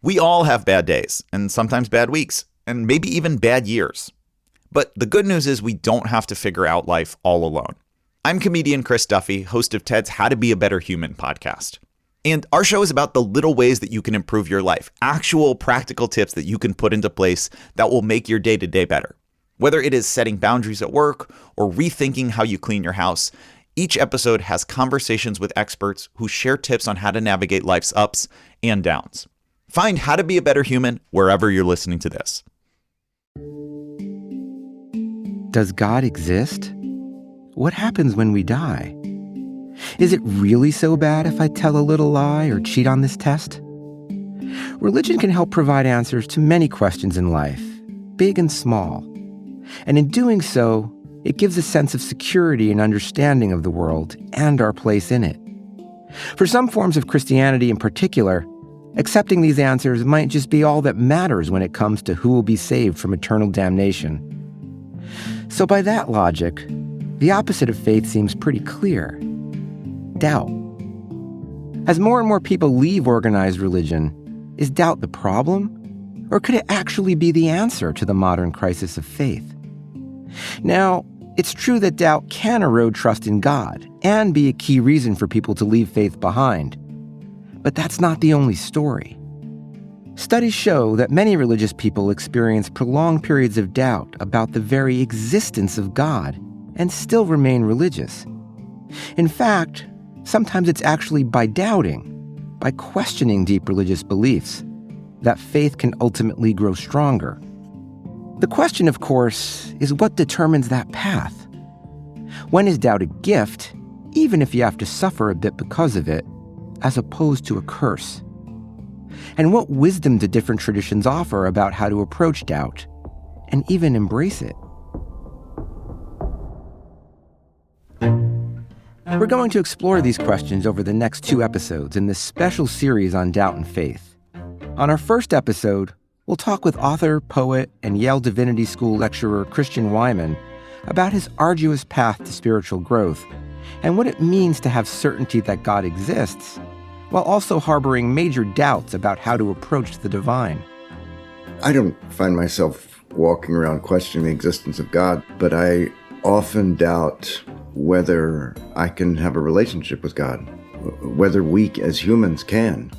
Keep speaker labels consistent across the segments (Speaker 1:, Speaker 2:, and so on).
Speaker 1: We all have bad days, and sometimes bad weeks, and maybe even bad years. But the good news is we don't have to figure out life all alone. I'm comedian Chris Duffy, host of TED's How to Be a Better Human podcast. And our show is about the little ways that you can improve your life, actual practical tips that you can put into place that will make your day-to-day better. Whether it is setting boundaries at work or rethinking how you clean your house, each episode has conversations with experts who share tips on how to navigate life's ups and downs. Find How to Be a Better Human wherever you're listening to this.
Speaker 2: Does God exist? What happens when we die? Is it really so bad if I tell a little lie or cheat on this test? Religion can help provide answers to many questions in life, big and small. And in doing so, it gives a sense of security and understanding of the world and our place in it. For some forms of Christianity in particular, accepting these answers might just be all that matters when it comes to who will be saved from eternal damnation. So by that logic, the opposite of faith seems pretty clear: doubt. As more and more people leave organized religion, is doubt the problem? Or could it actually be the answer to the modern crisis of faith? Now, it's true that doubt can erode trust in God and be a key reason for people to leave faith behind. But that's not the only story. Studies show that many religious people experience prolonged periods of doubt about the very existence of God and still remain religious. In fact, sometimes it's actually by doubting, by questioning deep religious beliefs, that faith can ultimately grow stronger. The question, of course, is what determines that path? When is doubt a gift, even if you have to suffer a bit because of it, as opposed to a curse? And what wisdom do different traditions offer about how to approach doubt and even embrace it? We're going to explore these questions over the next 2 episodes in this special series on doubt and faith. On our first episode, we'll talk with author, poet, and Yale Divinity School lecturer Christian Wiman about his arduous path to spiritual growth and what it means to have certainty that God exists, while also harboring major doubts about how to approach the divine.
Speaker 3: I don't find myself walking around questioning the existence of God, but I often doubt whether I can have a relationship with God, whether we as humans can.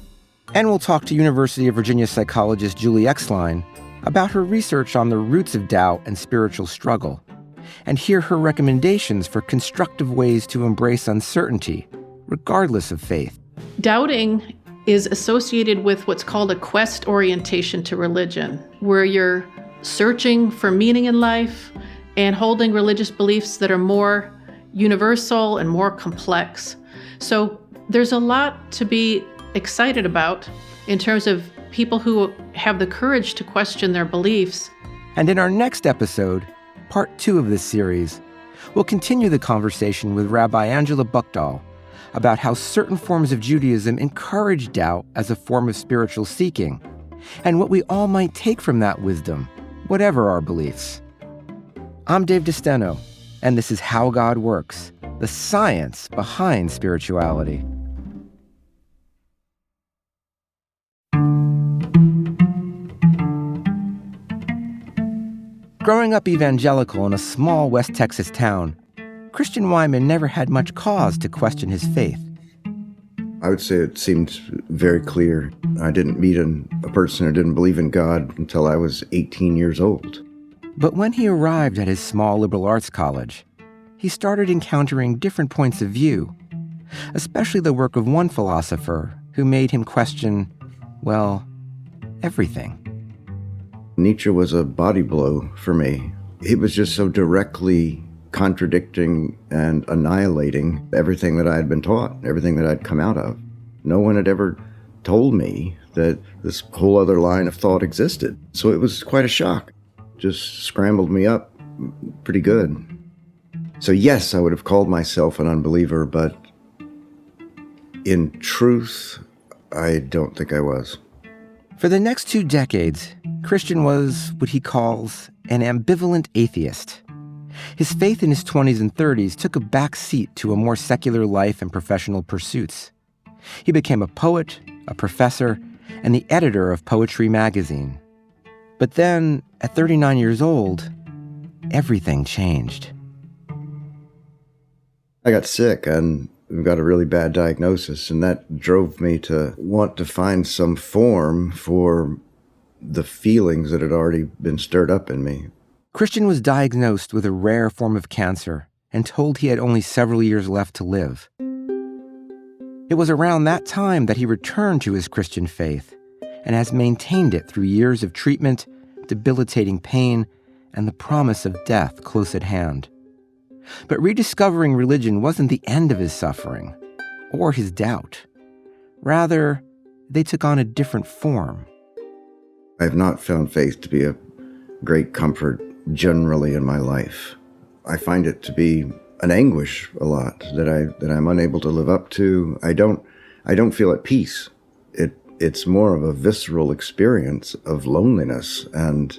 Speaker 2: And we'll talk to University of Virginia psychologist Julie Exline about her research on the roots of doubt and spiritual struggle, and hear her recommendations for constructive ways to embrace uncertainty, regardless of faith.
Speaker 4: Doubting is associated with what's called a quest orientation to religion, where you're searching for meaning in life and holding religious beliefs that are more universal and more complex. So there's a lot to be excited about in terms of people who have the courage to question their beliefs.
Speaker 2: And in our next episode, part 2 of this series, we'll continue the conversation with Rabbi Angela Buchdahl about how certain forms of Judaism encourage doubt as a form of spiritual seeking, and what we all might take from that wisdom, whatever our beliefs. I'm Dave DeSteno, and this is How God Works, the science behind spirituality. Growing up evangelical in a small West Texas town, Christian Wiman never had much cause to question his faith.
Speaker 3: I would say it seemed very clear. I didn't meet a person who didn't believe in God until I was 18 years old.
Speaker 2: But when he arrived at his small liberal arts college, he started encountering different points of view, especially the work of one philosopher who made him question, well, everything.
Speaker 3: Nietzsche was a body blow for me. He was just so directly contradicting and annihilating everything that I had been taught, everything that I'd come out of. No one had ever told me that this whole other line of thought existed. So it was quite a shock. Just scrambled me up pretty good. So yes, I would have called myself an unbeliever, but in truth, I don't think I was.
Speaker 2: For the next 2 decades, Christian was what he calls an ambivalent atheist. His faith in his 20s and 30s took a back seat to a more secular life and professional pursuits. He became a poet, a professor, and the editor of Poetry magazine. But then, at 39 years old, everything changed.
Speaker 3: I got sick and got a really bad diagnosis, and that drove me to want to find some form for the feelings that had already been stirred up in me.
Speaker 2: Christian was diagnosed with a rare form of cancer and told he had only several years left to live. It was around that time that he returned to his Christian faith and has maintained it through years of treatment, debilitating pain, and the promise of death close at hand. But rediscovering religion wasn't the end of his suffering or his doubt. Rather, they took on a different form.
Speaker 3: I have not found faith to be a great comfort generally in my life. I find it to be an anguish a lot that I'm unable to live up to. I don't feel at peace. It's more of a visceral experience of loneliness and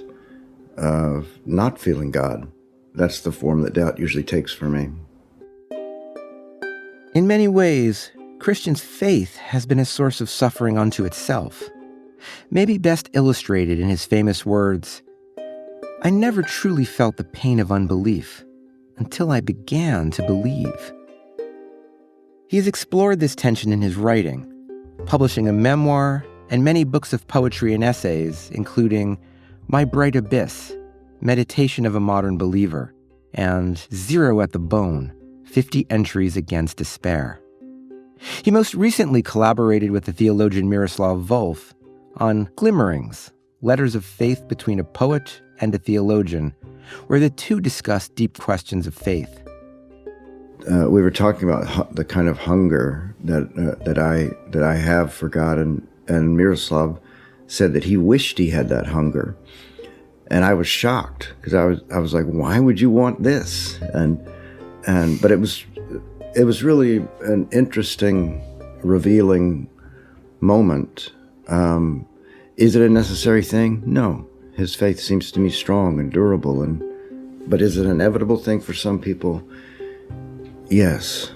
Speaker 3: of not feeling God. That's the form that doubt usually takes for me.
Speaker 2: In many ways, Christian's faith has been a source of suffering unto itself. Maybe best illustrated in his famous words, "I never truly felt the pain of unbelief until I began to believe." He has explored this tension in his writing, publishing a memoir and many books of poetry and essays, including My Bright Abyss, Meditation of a Modern Believer, and Zero at the Bone, 50 Entries Against Despair. He most recently collaborated with the theologian Miroslav Volf on Glimmerings, Letters of Faith Between a Poet and a Theologian, where the two discuss deep questions of faith.
Speaker 3: We were talking about the kind of hunger that I have for God, and Miroslav said that he wished he had that hunger, and I was shocked because I was like, why would you want this? But it was really an interesting, revealing moment. Is it a necessary thing? No. His faith seems to me strong and durable, but is it an inevitable thing for some people? Yes,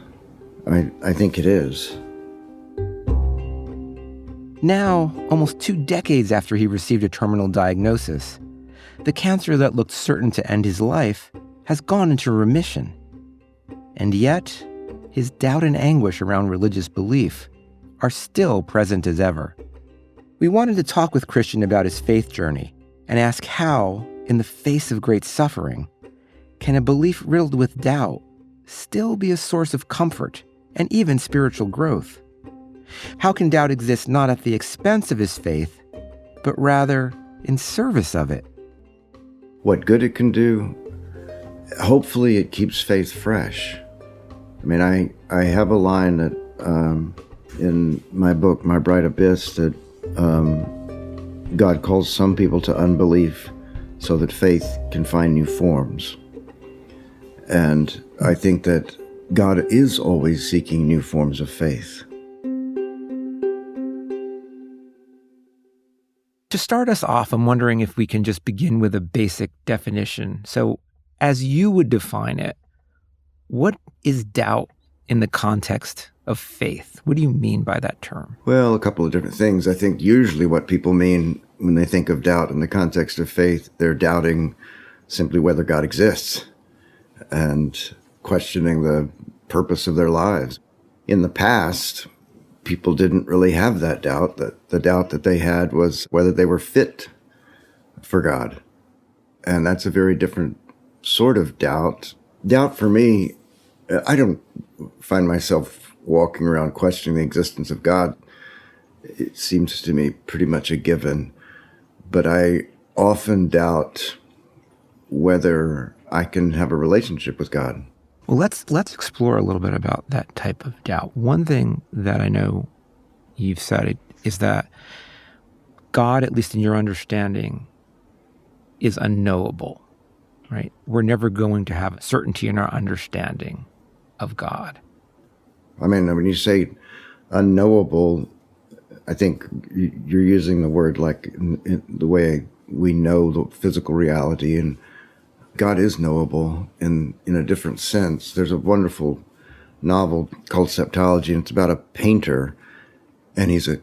Speaker 3: I think it is.
Speaker 2: Now, almost 2 decades after he received a terminal diagnosis, the cancer that looked certain to end his life has gone into remission. And yet, his doubt and anguish around religious belief are still present as ever. We wanted to talk with Christian about his faith journey and ask how, in the face of great suffering, can a belief riddled with doubt still be a source of comfort and even spiritual growth? How can doubt exist not at the expense of his faith, but rather in service of it?
Speaker 3: What good it can do, hopefully it keeps faith fresh. I mean, I have a line that in my book, My Bright Abyss, that God calls some people to unbelief so that faith can find new forms. And I think that God is always seeking new forms of faith.
Speaker 2: To start us off, I'm wondering if we can just begin with a basic definition. So, as you would define it, what is doubt in the context of faith? What do you mean by that term?
Speaker 3: Well, a couple of different things. I think usually what people mean when they think of doubt in the context of faith, they're doubting simply whether God exists and questioning the purpose of their lives. In the past, people didn't really have that doubt. The doubt that they had was whether they were fit for God. And that's a very different sort of doubt. Doubt for me, I don't find myself walking around questioning the existence of God. It seems to me pretty much a given. But I often doubt whether I can have a relationship with God.
Speaker 2: Well, let's explore a little bit about that type of doubt. One thing that I know you've said is that God, at least in your understanding, is unknowable, right? We're never going to have certainty in our understanding of God.
Speaker 3: I mean, when you say unknowable, I think you're using the word like in the way we know the physical reality, and God is knowable in a different sense. There's a wonderful novel called Septology, and it's about a painter, and he's a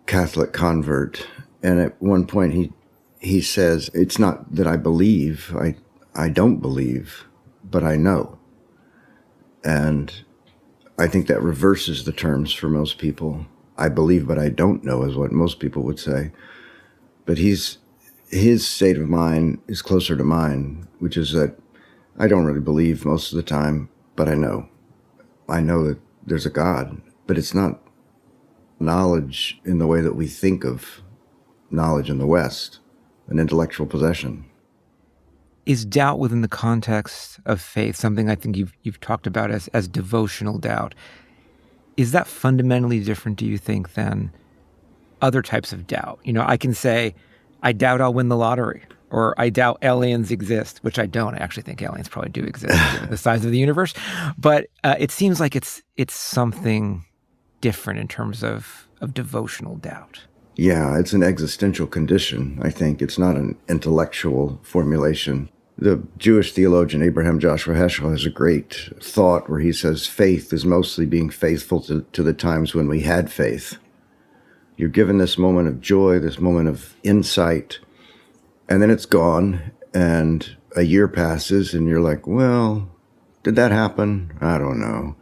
Speaker 3: Catholic convert. And at one point he says, it's not that I believe, I don't believe, but I know. And I think that reverses the terms for most people. I believe, but I don't know is what most people would say. But his state of mind is closer to mine, which is that I don't really believe most of the time, but I know. I know that there's a God, but it's not knowledge in the way that we think of knowledge in the West, an intellectual possession.
Speaker 2: Is doubt within the context of faith something I think you've talked about as devotional doubt? Is that fundamentally different, do you think, than other types of doubt? I can say, I doubt I'll win the lottery, or I doubt aliens exist, which I don't. I actually think aliens probably do exist, given the size of the universe. But it seems like it's something different in terms of heterodevotional doubt.
Speaker 3: Yeah, it's an existential condition, I think. It's not an intellectual formulation. The Jewish theologian Abraham Joshua Heschel has a great thought where he says faith is mostly being faithful to the times when we had faith. You're given this moment of joy, this moment of insight, and then it's gone, and a year passes, and you're like, well, did that happen? I don't know.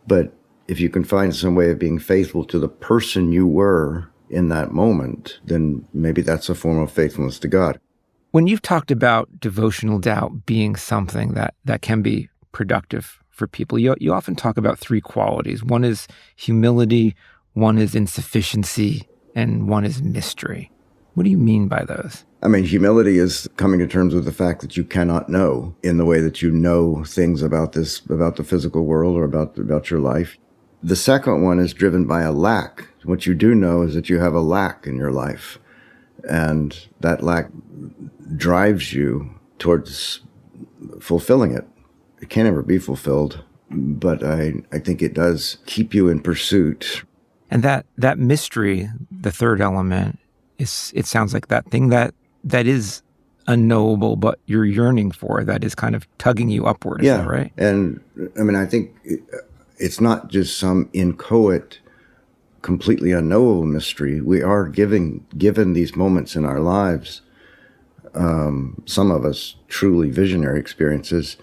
Speaker 3: But if you can find some way of being faithful to the person you were in that moment, then maybe that's a form of faithfulness to God.
Speaker 2: When you've talked about devotional doubt being something that can be productive for people, you often talk about three qualities. One is humility, one is insufficiency, and one is mystery. What do you mean by those?
Speaker 3: I mean, humility is coming to terms with the fact that you cannot know in the way that you know things about the physical world or about your life. The second one is driven by a lack. What you do know is that you have a lack in your life, and that lack drives you towards fulfilling it. It can't ever be fulfilled, but I think it does keep you in pursuit.
Speaker 2: And that mystery, the third element, it sounds like that thing that is unknowable, but you're yearning for, that is kind of tugging you upward. Is that right?
Speaker 3: And I mean, I think it's not just some inchoate, completely unknowable mystery. We are given these moments in our lives, some of us truly visionary experiences,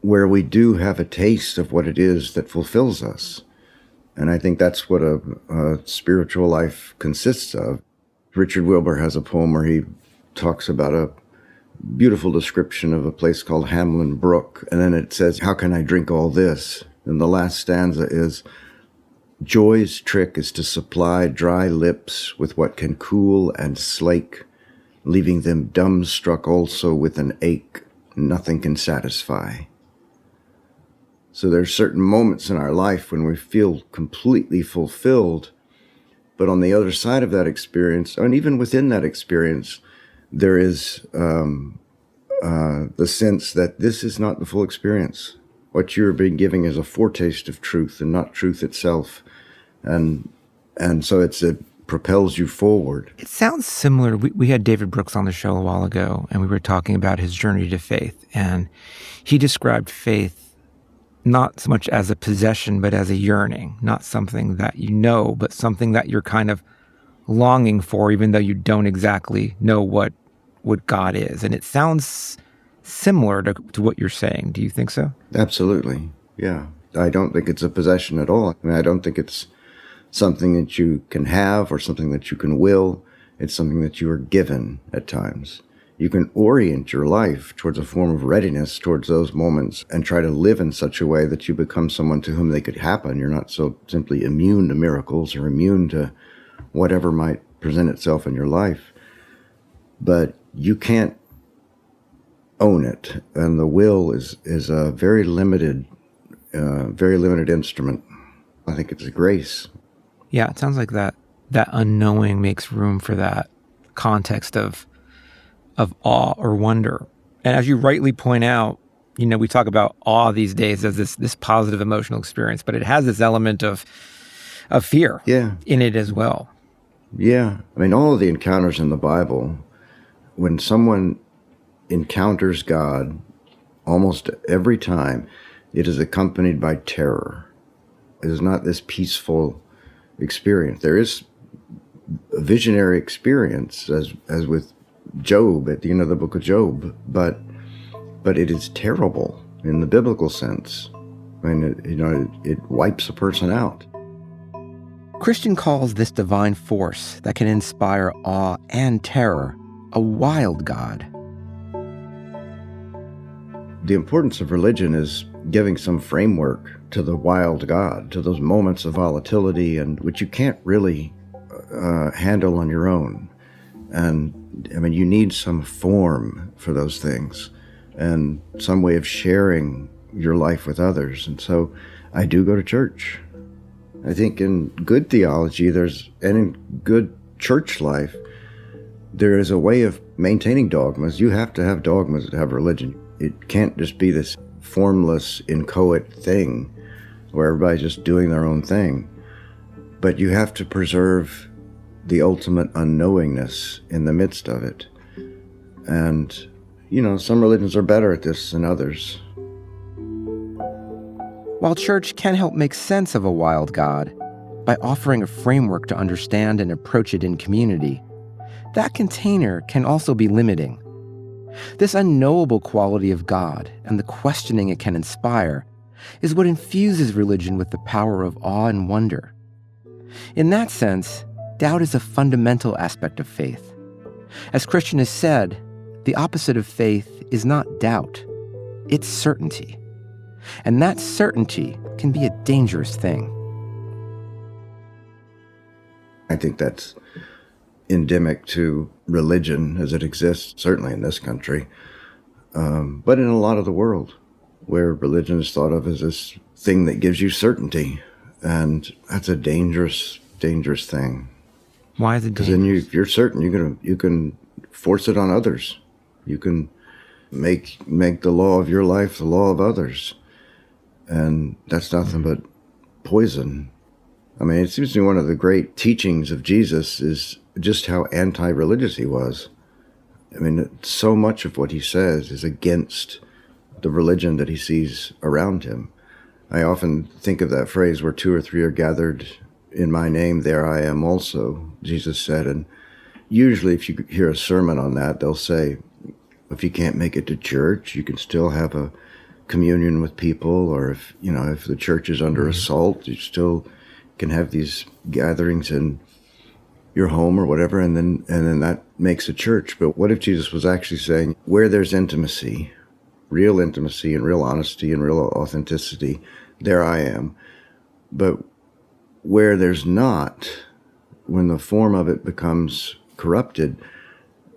Speaker 3: where we do have a taste of what it is that fulfills us. And I think that's what a spiritual life consists of. Richard Wilbur has a poem where he talks about a beautiful description of a place called Hamlin Brook. And then it says, how can I drink all this? And the last stanza is, joy's trick is to supply dry lips with what can cool and slake, leaving them dumbstruck also with an ache nothing can satisfy. So there's certain moments in our life when we feel completely fulfilled, but on the other side of that experience, and even within that experience, there is the sense that this is not the full experience. What you're being given is a foretaste of truth and not truth itself. And so it propels you forward.
Speaker 2: It sounds similar. We had David Brooks on the show a while ago, and we were talking about his journey to faith. And he described faith not so much as a possession, but as a yearning, not something that you know, but something that you're kind of longing for, even though you don't exactly know what God is. And it sounds similar to what you're saying. Do you think so?
Speaker 3: Absolutely. Yeah. I don't think it's a possession at all. I mean, I don't think it's something that you can have or something that you can will. It's something that you are given at times. You can orient your life towards a form of readiness towards those moments and try to live in such a way that you become someone to whom they could happen. You're not so simply immune to miracles or immune to whatever might present itself in your life. But you can't own it. And the will is a very limited instrument. I think it's a grace.
Speaker 2: Yeah, it sounds like that unknowing makes room for that context of awe or wonder. And as you rightly point out, we talk about awe these days as this positive emotional experience, but it has this element of fear in it as well.
Speaker 3: Yeah. I mean, all of the encounters in the Bible, when someone encounters God, almost every time, it is accompanied by terror. is not this peaceful experience. There is a visionary experience, as with Job at the end of the book of Job, but it is terrible in the biblical sense. I mean, it wipes a person out.
Speaker 2: Christian calls this divine force that can inspire awe and terror a wild God.
Speaker 3: The importance of religion is giving some framework to the wild God, to those moments of volatility, and which you can't really handle on your own. And I mean, you need some form for those things and some way of sharing your life with others. And so I do go to church. I think in good theology, and in good church life, there is a way of maintaining dogmas. You have to have dogmas to have religion. It can't just be this formless, inchoate thing where everybody's just doing their own thing. But you have to preserve the ultimate unknowingness in the midst of it. And, some religions are better at this than others.
Speaker 2: While church can help make sense of a wild God by offering a framework to understand and approach it in community, that container can also be limiting. This unknowable quality of God and the questioning it can inspire is what infuses religion with the power of awe and wonder. In that sense, doubt is a fundamental aspect of faith. As Christian has said, the opposite of faith is not doubt, it's certainty. And that certainty can be a dangerous thing.
Speaker 3: I think that's endemic to religion as it exists, certainly in this country, but in a lot of the world, where religion is thought of as this thing that gives you certainty. And that's a dangerous, dangerous thing.
Speaker 2: Why is it dangerous?
Speaker 3: Because then you're certain you can force it on others. You can make the law of your life the law of others. And that's nothing but poison. I mean, it seems to me one of the great teachings of Jesus is just how anti-religious he was. I mean, so much of what he says is against the religion that he sees around him. I often think of that phrase, where 2 or 3 are gathered in my name, there I am also, Jesus said. And usually if you hear a sermon on that, they'll say, if you can't make it to church, you can still have a communion with people, or if the church is under assault, you still can have these gatherings in your home or whatever, and then that makes a church. But what if Jesus was actually saying, where there's intimacy and real honesty and real authenticity, there I am. But where there's not, when the form of it becomes corrupted,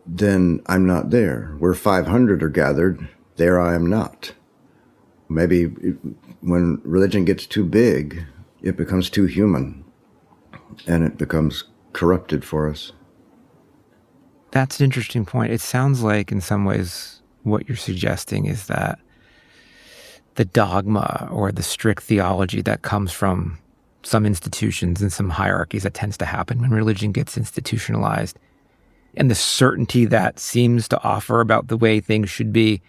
Speaker 3: then I'm not there. Where 500 are gathered, there I am not. Maybe when religion gets too big, it becomes too human, and it becomes corrupted for us.
Speaker 5: That's an interesting point. It sounds like in some ways what you're suggesting is that the dogma or the strict theology that comes from some institutions and some hierarchies that tends to happen when religion gets institutionalized, and the certainty that seems to offer about the way things should be,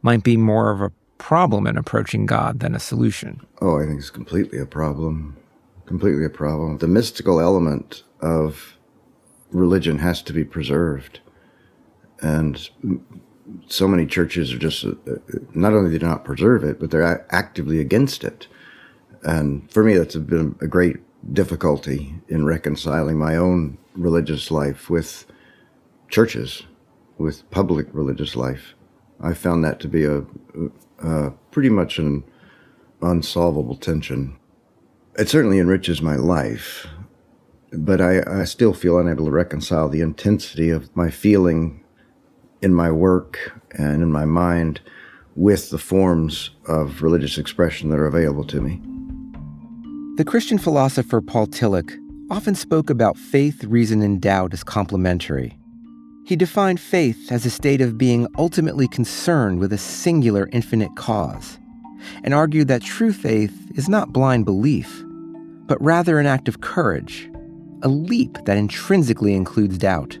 Speaker 5: might be more of a problem in approaching God than a solution.
Speaker 3: Oh, I think it's completely a problem. Completely a problem. The mystical element of religion has to be preserved. And so many churches are just, not only do they not preserve it, but they're actively against it. And for me, that's been a great difficulty in reconciling my own religious life with churches, with public religious life. I found that to be a pretty much an unsolvable tension. It certainly enriches my life, but I still feel unable to reconcile the intensity of my feeling in my work and in my mind with the forms of religious expression that are available to me.
Speaker 2: The Christian philosopher Paul Tillich often spoke about faith, reason, and doubt as complementary. He defined faith as a state of being ultimately concerned with a singular infinite cause, and argued that true faith is not blind belief, but rather an act of courage, a leap that intrinsically includes doubt.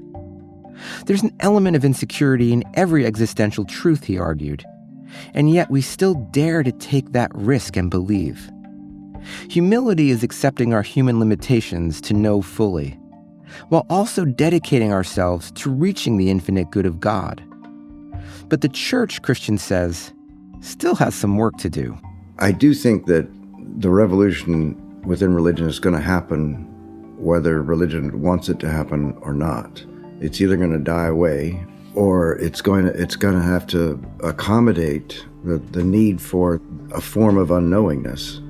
Speaker 2: There's an element of insecurity in every existential truth, he argued, and yet we still dare to take that risk and believe. Humility is accepting our human limitations to know fully, while also dedicating ourselves to reaching the infinite good of God. But the church, Christian says, still has some work to do.
Speaker 3: I do think that the revolution within religion is going to happen whether religion wants it to happen or not. It's either going to die away or it's going to have to accommodate the need for a form of unknowingness.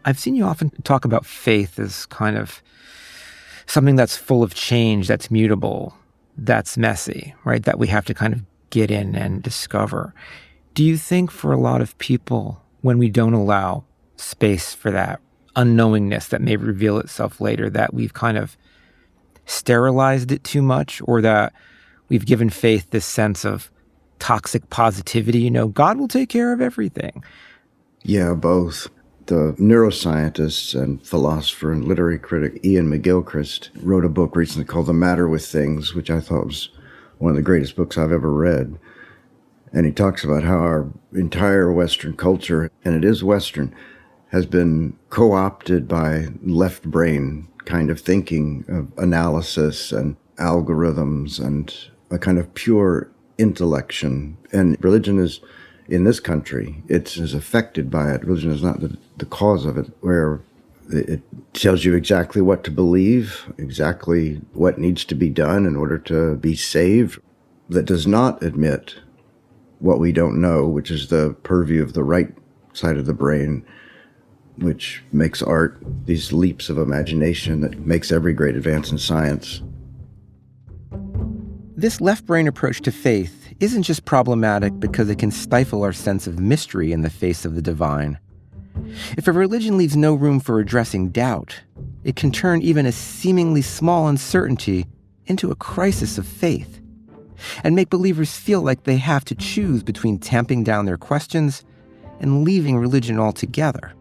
Speaker 5: I've seen you often talk about faith as kind of something that's full of change, that's mutable, that's messy, right? That we have to kind of get in and discover. Do you think for a lot of people, when we don't allow space for that unknowingness that may reveal itself later, that we've kind of sterilized it too much, or that we've given faith this sense of toxic positivity, God will take care of everything?
Speaker 3: Yeah, both. The neuroscientist and philosopher and literary critic Ian McGilchrist wrote a book recently called The Matter with Things, which I thought was one of the greatest books I've ever read. And he talks about how our entire Western culture, and it is Western, has been co-opted by left brain kind of thinking of analysis and algorithms and a kind of pure intellection. And religion is, in this country, it is affected by it. Religion is not the cause of it, where it tells you exactly what to believe, exactly what needs to be done in order to be saved. That does not admit what we don't know, which is the purview of the right side of the brain, which makes art these leaps of imagination that makes every great advance in science.
Speaker 2: This left brain approach to faith isn't just problematic because it can stifle our sense of mystery in the face of the divine. If a religion leaves no room for addressing doubt, it can turn even a seemingly small uncertainty into a crisis of faith, and make believers feel like they have to choose between tamping down their questions and leaving religion altogether.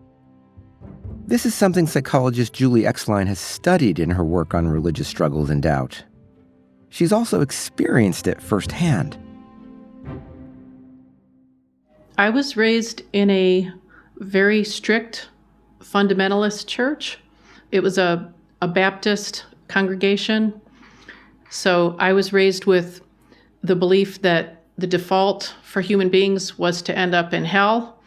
Speaker 2: This is something psychologist Julie Exline has studied in her work on religious struggles and doubt. She's also experienced it firsthand.
Speaker 4: I was raised in a very strict fundamentalist church. It was a Baptist congregation. So I was raised with the belief that the default for human beings was to end up in hell.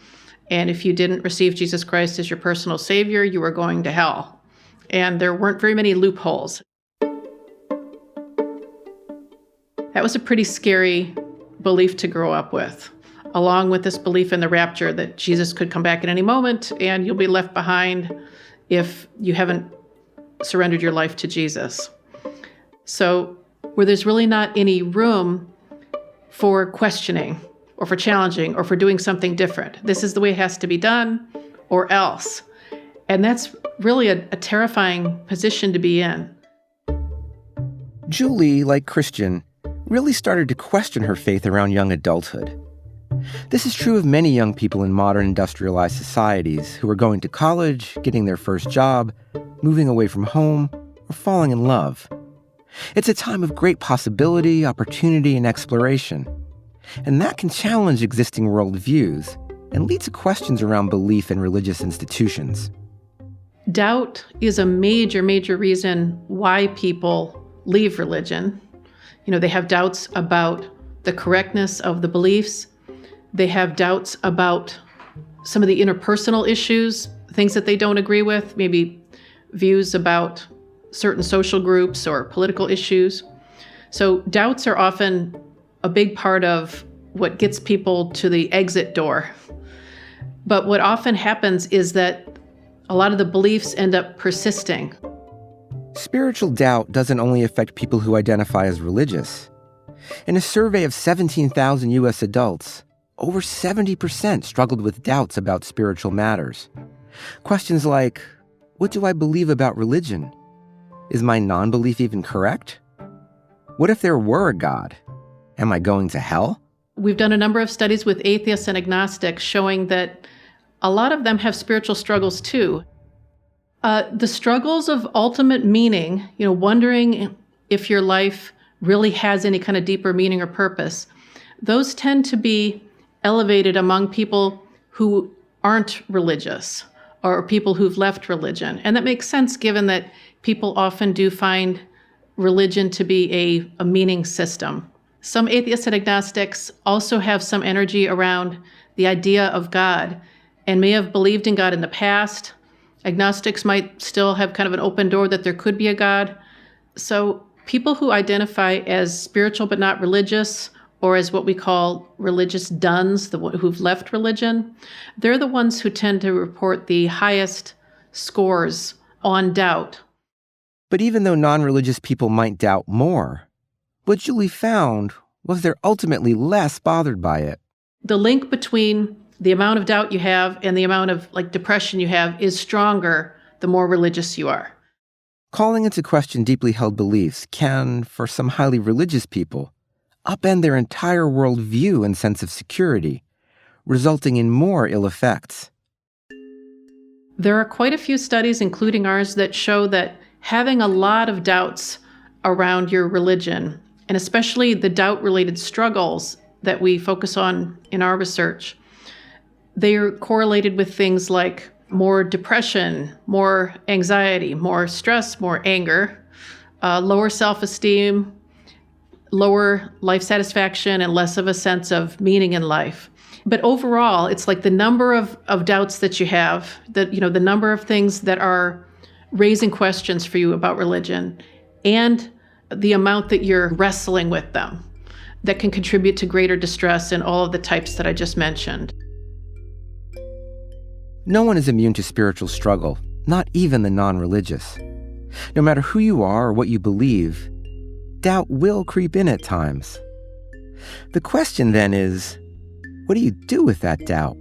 Speaker 4: And if you didn't receive Jesus Christ as your personal savior, you were going to hell. And there weren't very many loopholes. That was a pretty scary belief to grow up with, along with this belief in the rapture that Jesus could come back at any moment and you'll be left behind if you haven't surrendered your life to Jesus. So where there's really not any room for questioning or for challenging or for doing something different. This is the way it has to be done or else. And that's really a terrifying position to be in.
Speaker 2: Julie, like Christian, really started to question her faith around young adulthood. This is true of many young people in modern industrialized societies who are going to college, getting their first job, moving away from home, or falling in love. It's a time of great possibility, opportunity, and exploration. And that can challenge existing worldviews and lead to questions around belief in religious institutions.
Speaker 4: Doubt is a major, major reason why people leave religion. They have doubts about the correctness of the beliefs. They have doubts about some of the interpersonal issues, things that they don't agree with, maybe views about certain social groups or political issues. So doubts are often a big part of what gets people to the exit door. But what often happens is that a lot of the beliefs end up persisting.
Speaker 2: Spiritual doubt doesn't only affect people who identify as religious. In a survey of 17,000 U.S. adults, over 70% struggled with doubts about spiritual matters. Questions like, what do I believe about religion? Is my non-belief even correct? What if there were a God? Am I going to hell?
Speaker 4: We've done a number of studies with atheists and agnostics showing that a lot of them have spiritual struggles too. The struggles of ultimate meaning, wondering if your life really has any kind of deeper meaning or purpose, those tend to be elevated among people who aren't religious or people who've left religion. And that makes sense given that people often do find religion to be a meaning system. Some atheists and agnostics also have some energy around the idea of God and may have believed in God in the past. Agnostics might still have kind of an open door that there could be a God. So people who identify as spiritual but not religious, or as what we call religious duns, who've left religion, they're the ones who tend to report the highest scores on doubt.
Speaker 2: But even though non-religious people might doubt more, what Julie found was they're ultimately less bothered by it.
Speaker 4: The link between the amount of doubt you have and the amount of depression you have is stronger the more religious you are.
Speaker 2: Calling into question deeply held beliefs can, for some highly religious people, upend their entire worldview and sense of security, resulting in more ill effects.
Speaker 4: There are quite a few studies, including ours, that show that having a lot of doubts around your religion, and especially the doubt-related struggles that we focus on in our research, they are correlated with things like more depression, more anxiety, more stress, more anger, lower self-esteem, lower life satisfaction, and less of a sense of meaning in life. But overall, it's like the number of doubts that you have, that the number of things that are raising questions for you about religion, and the amount that you're wrestling with them that can contribute to greater distress in all of the types that I just mentioned.
Speaker 2: No one is immune to spiritual struggle, not even the non-religious. No matter who you are or what you believe, doubt will creep in at times. The question then is, what do you do with that doubt?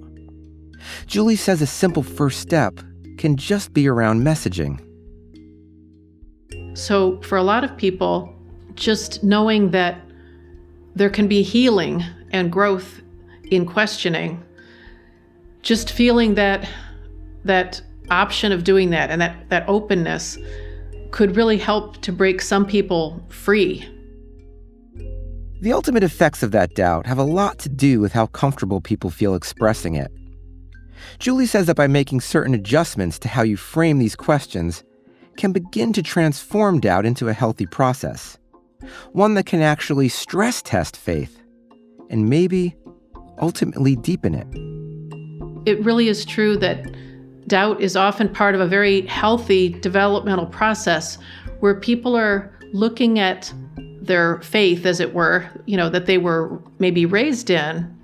Speaker 2: Julie says a simple first step can just be around messaging.
Speaker 4: So for a lot of people, just knowing that there can be healing and growth in questioning, just feeling that option of doing that and that openness could really help to break some people free.
Speaker 2: The ultimate effects of that doubt have a lot to do with how comfortable people feel expressing it. Julie says that by making certain adjustments to how you frame these questions can begin to transform doubt into a healthy process, one that can actually stress test faith and maybe ultimately deepen it.
Speaker 4: It really is true that doubt is often part of a very healthy developmental process where people are looking at their faith, as it were, that they were maybe raised in,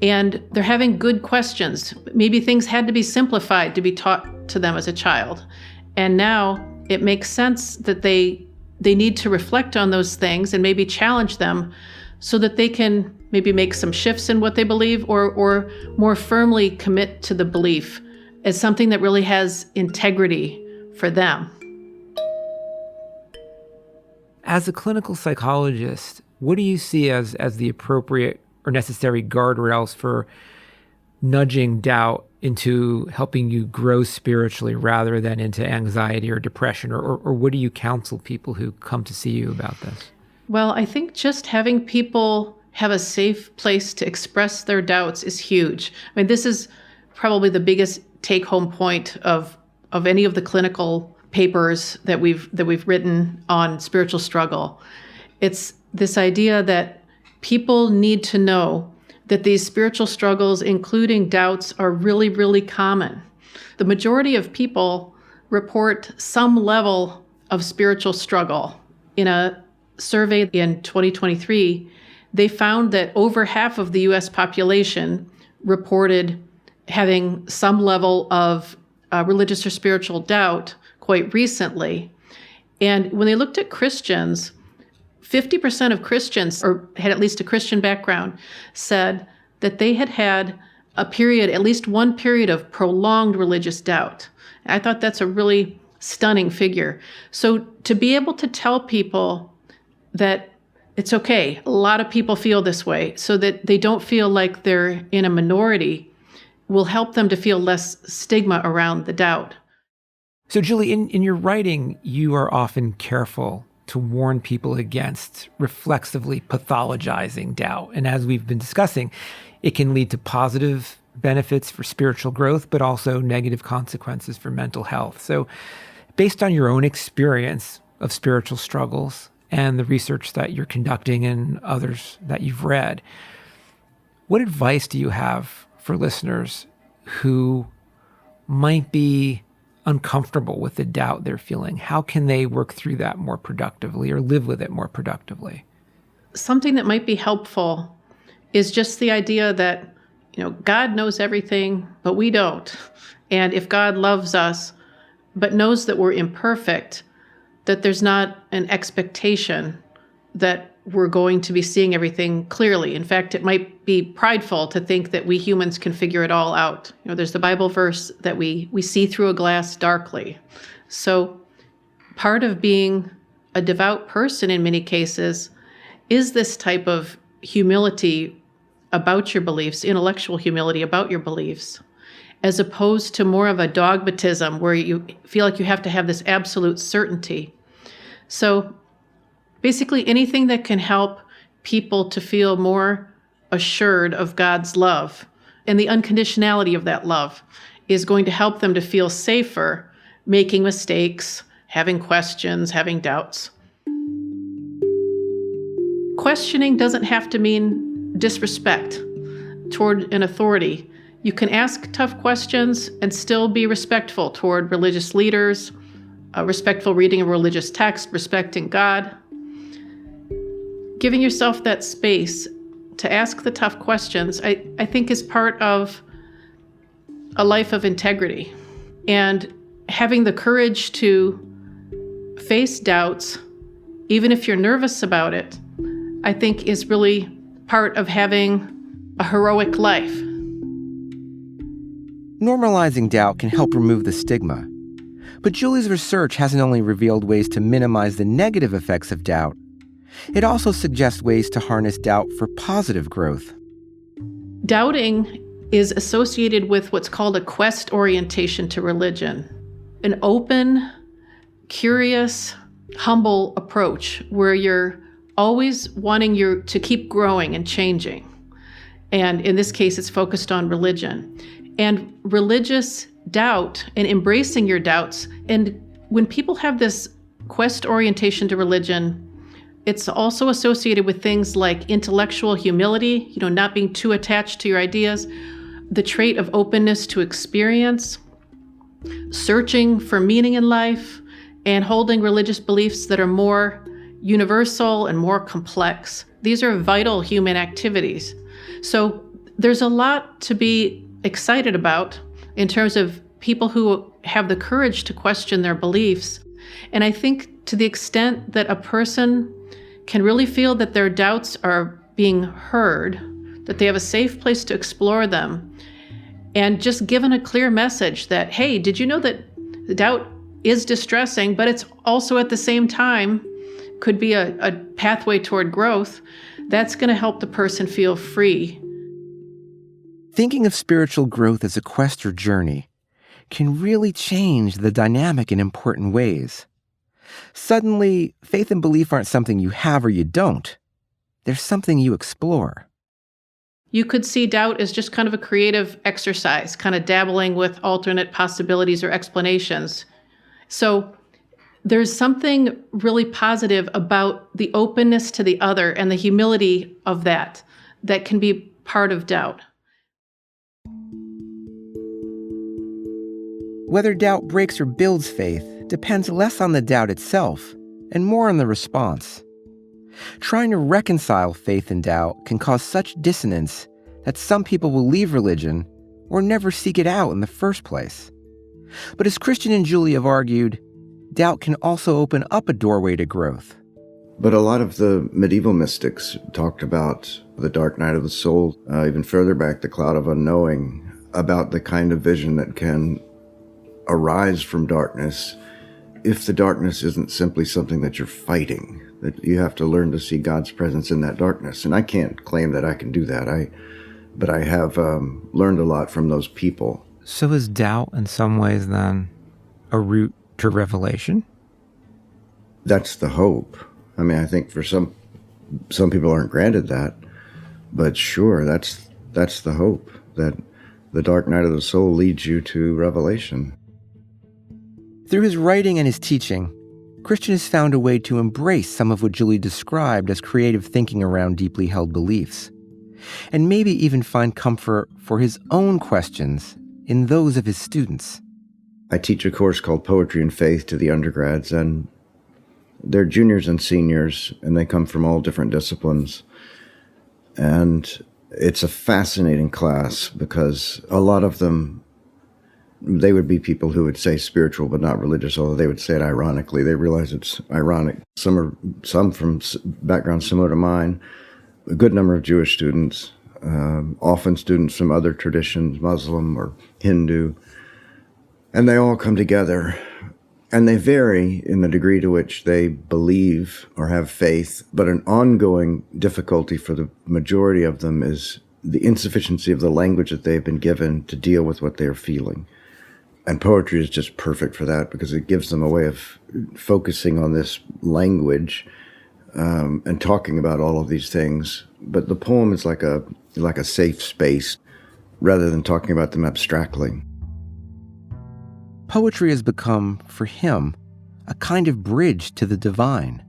Speaker 4: and they're having good questions. Maybe things had to be simplified to be taught to them as a child. And now it makes sense that they need to reflect on those things and maybe challenge them so that they can maybe make some shifts in what they believe or more firmly commit to the belief as something that really has integrity for them.
Speaker 5: As a clinical psychologist, what do you see as the appropriate or necessary guardrails for nudging doubt into helping you grow spiritually rather than into anxiety or depression? Or what do you counsel people who come to see you about this?
Speaker 4: Well, I think just having people have a safe place to express their doubts is huge. I mean, this is probably the biggest take-home point of any of the clinical papers that we've written on spiritual struggle. It's this idea that people need to know that these spiritual struggles, including doubts, are really, really common. The majority of people report some level of spiritual struggle. In a survey in 2023, they found that over half of the U.S. population reported having some level of religious or spiritual doubt quite recently. And when they looked at Christians, 50% of Christians, or had at least a Christian background, said that they had a period, at least one period of prolonged religious doubt. I thought that's a really stunning figure. So to be able to tell people that it's okay, a lot of people feel this way, so that they don't feel like they're in a minority, will help them to feel less stigma around the doubt.
Speaker 5: So Julie, in your writing, you are often careful to warn people against reflexively pathologizing doubt. And as we've been discussing, it can lead to positive benefits for spiritual growth, but also negative consequences for mental health. So based on your own experience of spiritual struggles and the research that you're conducting and others that you've read, what advice do you have for listeners who might be uncomfortable with the doubt they're feeling? How can they work through that more productively or live with it more productively?
Speaker 4: Something that might be helpful is just the idea that, God knows everything, but we don't. And if God loves us, but knows that we're imperfect, that there's not an expectation that we're going to be seeing everything clearly. In fact, it might be prideful to think that we humans can figure it all out. There's the Bible verse that we see through a glass darkly. So part of being a devout person in many cases is this type of humility about your beliefs, intellectual humility about your beliefs, as opposed to more of a dogmatism where you feel like you have to have this absolute certainty. So basically anything that can help people to feel more assured of God's love and the unconditionality of that love is going to help them to feel safer making mistakes, having questions, having doubts. Questioning doesn't have to mean disrespect toward an authority. You can ask tough questions and still be respectful toward religious leaders, respectful reading of religious text, respecting God. Giving yourself that space to ask the tough questions, I think is part of a life of integrity. And having the courage to face doubts, even if you're nervous about it, I think is really part of having a heroic life.
Speaker 2: Normalizing doubt can help remove the stigma. But Julie's research hasn't only revealed ways to minimize the negative effects of doubt, it also suggests ways to harness doubt for positive growth.
Speaker 4: Doubting is associated with what's called a quest orientation to religion, an open, curious, humble approach where you're always wanting to keep growing and changing. And in this case, it's focused on religion. And religious doubt and embracing your doubts. And when people have this quest orientation to religion, it's also associated with things like intellectual humility, not being too attached to your ideas, the trait of openness to experience, searching for meaning in life, and holding religious beliefs that are more universal and more complex. These are vital human activities. So there's a lot to be excited about in terms of people who have the courage to question their beliefs. And I think to the extent that a person can really feel that their doubts are being heard, that they have a safe place to explore them, and just given a clear message that, hey, did you know that the doubt is distressing, but it's also at the same time could be a pathway toward growth, that's going to help the person feel free.
Speaker 2: Thinking of spiritual growth as a quest or journey can really change the dynamic in important ways. Suddenly, faith and belief aren't something you have or you don't. They're something you explore.
Speaker 4: You could see doubt as just kind of a creative exercise, kind of dabbling with alternate possibilities or explanations. So there's something really positive about the openness to the other and the humility of that can be part of doubt.
Speaker 2: Whether doubt breaks or builds faith depends less on the doubt itself and more on the response. Trying to reconcile faith and doubt can cause such dissonance that some people will leave religion or never seek it out in the first place. But as Christian and Julie have argued, doubt can also open up a doorway to growth.
Speaker 3: But a lot of the medieval mystics talked about the dark night of the soul, even further back, the cloud of unknowing, about the kind of vision that can arise from darkness if the darkness isn't simply something that you're fighting, that you have to learn to see God's presence in that darkness. And I can't claim that I can do that, but I have learned a lot from those people.
Speaker 5: So is doubt in some ways then a route to revelation?
Speaker 3: That's the hope. I mean, I think for some people aren't granted that, but sure, that's the hope, that The dark night of the soul leads you to revelation.
Speaker 2: Through his writing and his teaching, Christian has found a way to embrace some of what Julie described as creative thinking around deeply held beliefs, and maybe even find comfort for his own questions in those of his students.
Speaker 3: I teach a course called Poetry and Faith to the undergrads, and they're juniors and seniors, and they come from all different disciplines. And it's a fascinating class because a lot of them, they would be people who would say spiritual but not religious, although they would say it ironically. They realize it's ironic. Some from backgrounds similar to mine, a good number of Jewish students, often students from other traditions, Muslim or Hindu, and they all come together. And they vary in the degree to which they believe or have faith, but an ongoing difficulty for the majority of them is the insufficiency of the language that they've been given to deal with what they're feeling. And poetry is just perfect for that because it gives them a way of focusing on this language and talking about all of these things. But the poem is like a safe space rather than talking about them abstractly.
Speaker 2: Poetry has become, for him, a kind of bridge to the divine,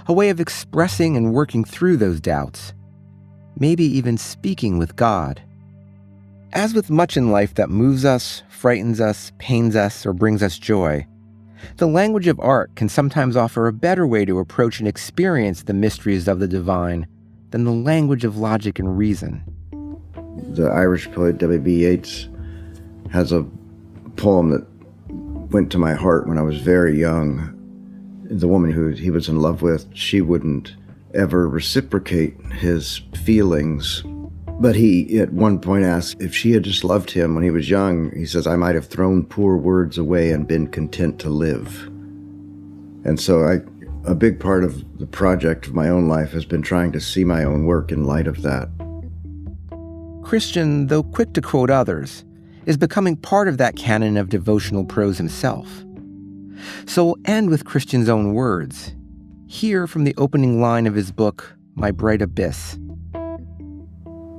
Speaker 2: a way of expressing and working through those doubts, maybe even speaking with God. As with much in life that moves us, frightens us, pains us, or brings us joy, the language of art can sometimes offer a better way to approach and experience the mysteries of the divine than the language of logic and reason.
Speaker 3: The Irish poet W.B. Yeats has a poem that went to my heart when I was very young. The woman who he was in love with, she wouldn't ever reciprocate his feelings. But he, at one point, asked if she had just loved him when he was young. He says, I might have thrown poor words away and been content to live. And so a big part of the project of my own life has been trying to see my own work in light of that.
Speaker 2: Christian, though quick to quote others, is becoming part of that canon of devotional prose himself. So we'll end with Christian's own words, here from the opening line of his book, My Bright Abyss.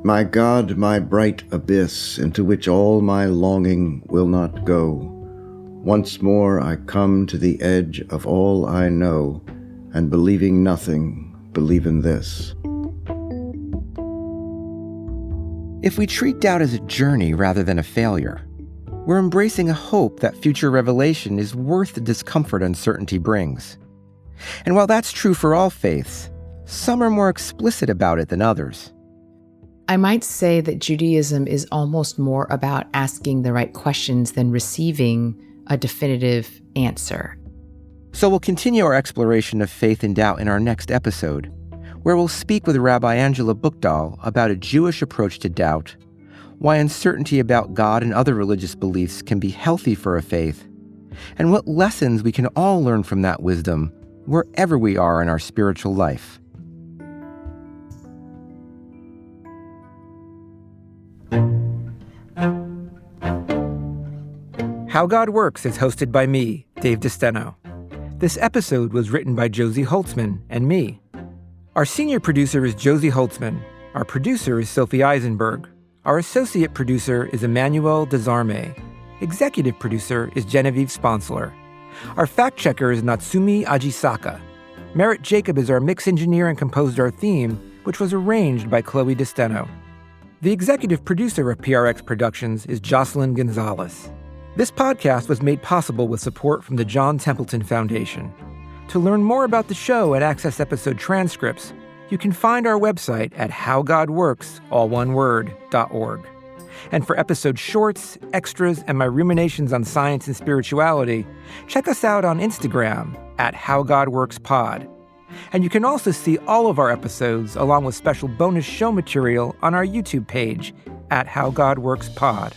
Speaker 3: My God, my bright abyss, into which all my longing will not go. Once more I come to the edge of all I know, and believing nothing, believe in this.
Speaker 2: If we treat doubt as a journey rather than a failure, we're embracing a hope that future revelation is worth the discomfort uncertainty brings. And while that's true for all faiths, some are more explicit about it than others.
Speaker 6: I might say that Judaism is almost more about asking the right questions than receiving a definitive answer.
Speaker 2: So we'll continue our exploration of faith and doubt in our next episode, where we'll speak with Rabbi Angela Buchdahl about a Jewish approach to doubt, why uncertainty about God and other religious beliefs can be healthy for a faith, and what lessons we can all learn from that wisdom wherever we are in our spiritual life. How God Works is hosted by me, Dave DeSteno. This episode was written by Josie Holtzman and me. Our senior producer is Josie Holtzman. Our producer is Sophie Eisenberg. Our associate producer is Emmanuel Desarme. Executive producer is Genevieve Sponsler. Our fact checker is Natsumi Ajisaka. Merritt Jacob is our mix engineer and composed our theme, which was arranged by Chloe DeSteno. The executive producer of PRX Productions is Jocelyn Gonzalez. This podcast was made possible with support from the John Templeton Foundation. To learn more about the show and access episode transcripts, you can find our website at howgodworks.org. And for episode shorts, extras, and my ruminations on science and spirituality, check us out on Instagram at howgodworkspod. And you can also see all of our episodes along with special bonus show material on our YouTube page at howgodworkspod.